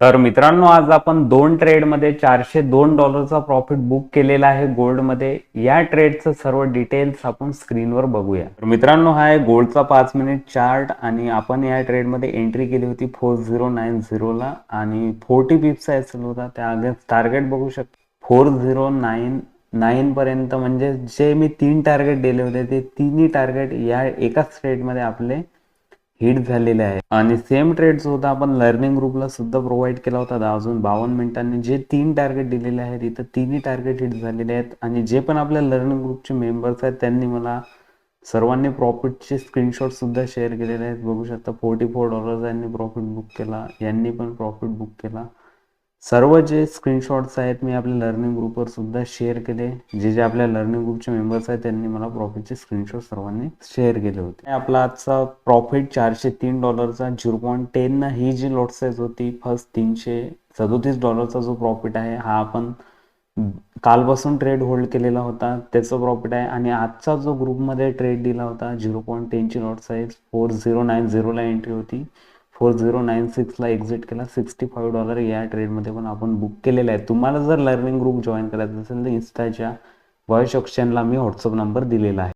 तर मित्रांनो, आज आपण दोन ट्रेडमध्ये $402 प्रॉफिट बुक केलेला आहे गोल्डमध्ये. या ट्रेडचं सर्व डिटेल्स आपण स्क्रीनवर बघूया. तर मित्रांनो, हा आहे गोल्डचा 5 मिनिट चार्ट आणि आपण या ट्रेडमध्ये एंट्री केली होती 4090 आणि 40 पिप्सचा एसएल होता. त्या अगेन्स्ट टार्गेट बघू शकता 4099 पर्यंत. म्हणजे जे मी 3 टार्गेट दिले होते ते तिन्ही टार्गेट या एकाच ट्रेडमध्ये आपले हिट झालेले आहे. आणि सेम ट्रेड जो होता आपण लर्निंग ग्रुपला सुद्धा प्रोव्हाइड केला होता. अजून 52 मिनिटांनी जे 3 टार्गेट दिलेले आहेत इथं तिन्ही टार्गेट हिट झालेले आहेत. आणि जे पण आपल्या लर्निंग ग्रुपचे मेंबर्स आहेत त्यांनी मला सर्वांनी प्रॉफिटचे स्क्रीनशॉट सुद्धा शेअर केलेले आहेत. बघू शकता $44 यांनी प्रॉफिट बुक केला, यांनी पण प्रॉफिट बुक केला. सर्व जे स्क्रीनशॉट्स आहेत मी आपल्या लर्निंग ग्रुपवर सुद्धा शेअर केले. जे जे आपल्या लर्निंग ग्रुपचे मेंबर्स आहेत त्यांनी मला प्रॉफिटचे स्क्रीनशॉट सर्वांनी शेअर केले होते. आपला आजचा प्रॉफिट $403 0.10 ही जी लॉट साईज होती फर्स्ट $337 जो प्रॉफिट आहे हा आपण कालपासून ट्रेड होल्ड केलेला होता त्याचं प्रॉफिट आहे. आणि आजचा जो ग्रुपमध्ये ट्रेड दिला होता 0.10 ची लॉट साईज 4090 ला एंट्री होती, 4096 ला एक्झिट केला. $65 या ट्रेडमध्ये पण आपण बुक केलेला आहे. तुम्हाला जर लर्निंग ग्रुप जॉईन करायचं असेल तर इन्स्टाच्या वॉइस ऑप्शनला मी व्हॉट्सअप नंबर दिलेला आहे.